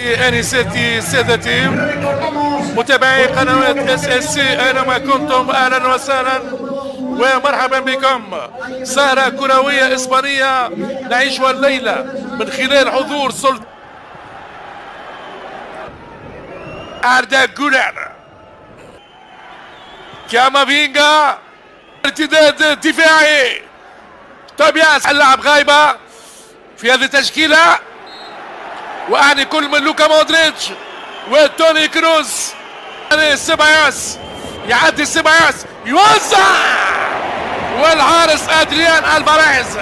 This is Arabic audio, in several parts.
انساتي سادتي متابعي قنوات SSC اينما كنتم، اهلا وسهلا ومرحبا بكم. سهرة كروية اسبانية نعيشها الليلة من خلال حضور سلطان أردا جولر. كامافينجا ارتداد دفاعي. طبيعة اللاعب غايبة في هذه التشكيلة، وأعني كل من لوكا مودريتش وتوني كروز. سيبايوس يعدي، سيبايوس يوزع، والحارس أدريان ألفاريز.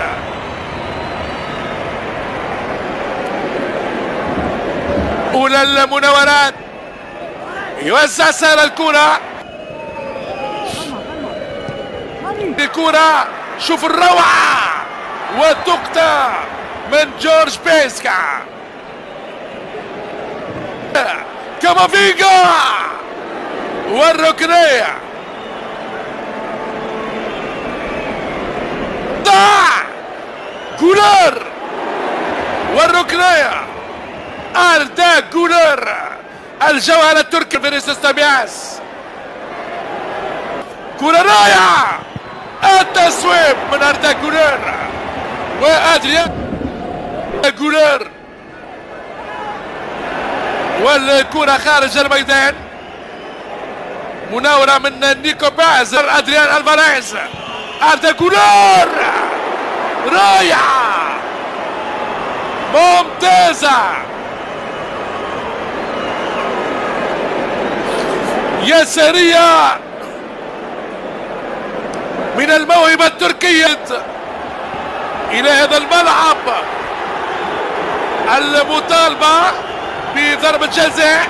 أولى المناورات، يوزع سهل الكرة. الكرة شوف الروعة وتقطع من جورج بيسكا. كامافينجا والركنية ضاع جولر والركنية. أردا جولر الجوهر التركي فينيسيوس تابياس. كرة رائعة، التصويب من أردا جولر وأدريان جولر، والكرة خارج الميدان. مناورة من نيكو باز. أدريان ألفاريز، أردا جولر رائعة ممتازة. يسارية من الموهبة التركية إلى هذا الملعب. المطالبة بضربة جزاء.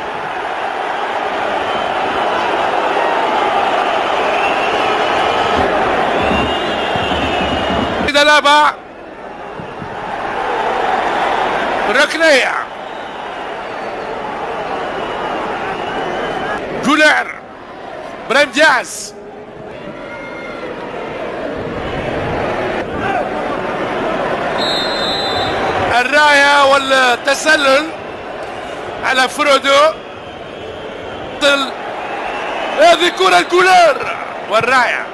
إذا لعبة ركنية. جولر، بريم دياز، الراية والتسلل على فرودو. هذه كرة جولر والراية،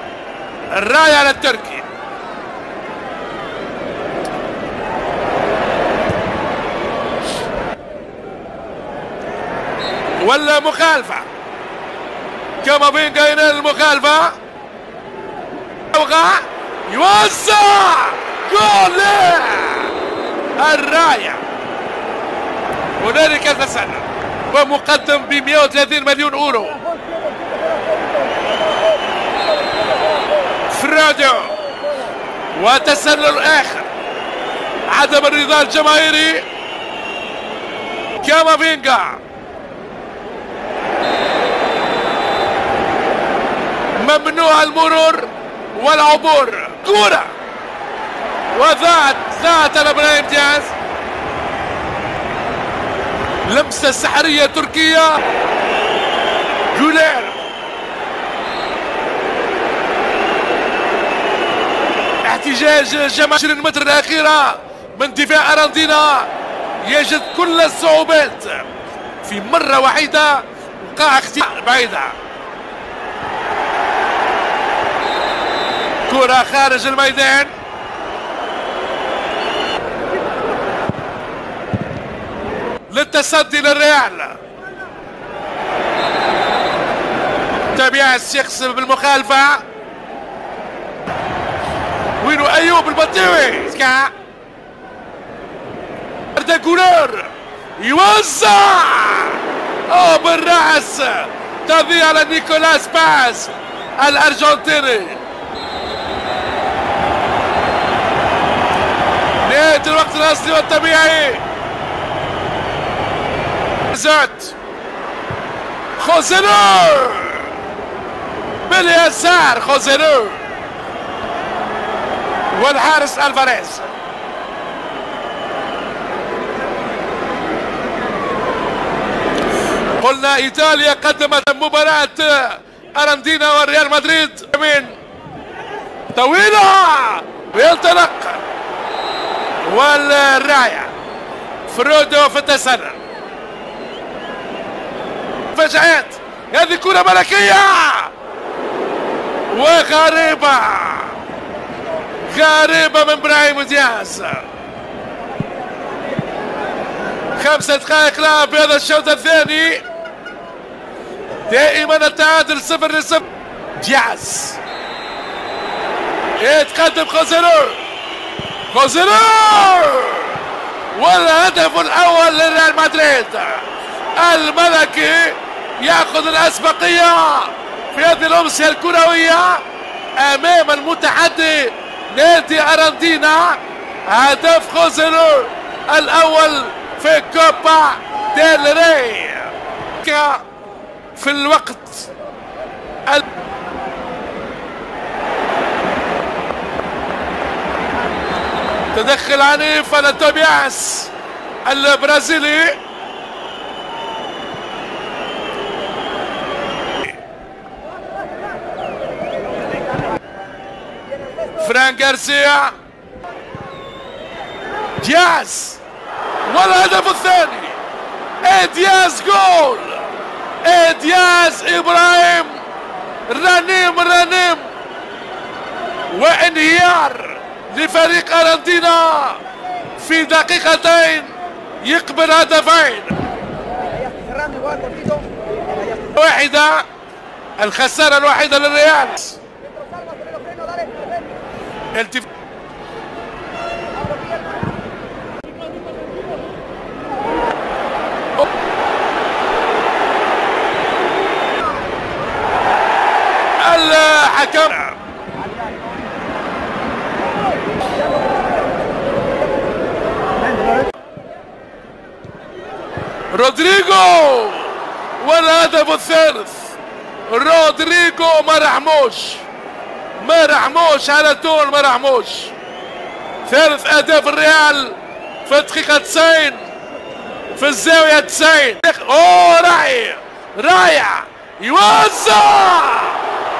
الراية على التركي. ولا مخالفة. كامافينجا ينال المخالفة. يوزع جول الراية. هنالك تسلل ومقدم ب 130 مليون اورو. فرودو وتسلل اخر. عدم الرضا الجماهيري. كامافينجا ممنوع المرور والعبور. كرة وذات على بريم دياز. لمسة سحرية تركية. جولر احتجاج جماهير 20 متر الأخيرة من دفاع أراندينا. يجد كل الصعوبات في مرة واحدة وقع اختيار بعيدة. كرة خارج الميدان. للتصدي للريال. تابياس يخسر بالمخالفة. وينو أيوب البطيوي. أردا جولر يوزع بالرأس. تضيع على نيكولاس باز الأرجنتيني. نهاية الوقت الأصلي والطبيعي. زوت خوزينو باليسار. خوزينو والحارس ألفاريز. قلنا إيطاليا قدمت مباراة أراندينا والريال مدريد. من طويلة وينطلق والراية. فرودو في التسلل. مفاجآت. هذه كرة ملكية وغريبة، غريبة من براهيم دياز. 5 دقائق لعب في هذا الشوط الثاني، دائما التعادل 0-0. دياز يتقدم خوزيلور والهدف الاول لريال مدريد. الملكي ياخذ الاسبقيه في هذه الامسيه الكرويه امام المتحدي نادي اراندينا. هدف خوزيلور الاول في كوبا ديل ري في الوقت تدخل عنيف على توبياس البرازيلي. فران غارسيا، دياز والهدف الثاني. دياز جول، دياز ابراهيم رنيم وانهيار لفريق اراندينا في دقيقتين يقبل هدفين. واحدة، الخسارة الوحيدة للريال. الحكم رودريجو والهدف الثالث. رودريجو ما رحموش على طول، ما رحموش. ثالث اهداف الريال في الدقيقة 90 في الزاوية 90. اوه رائع يوزع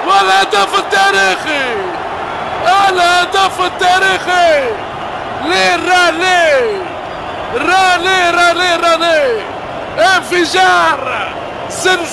والهدف التاريخي، الهدف التاريخي للرالي. رالي انفجار زلزال.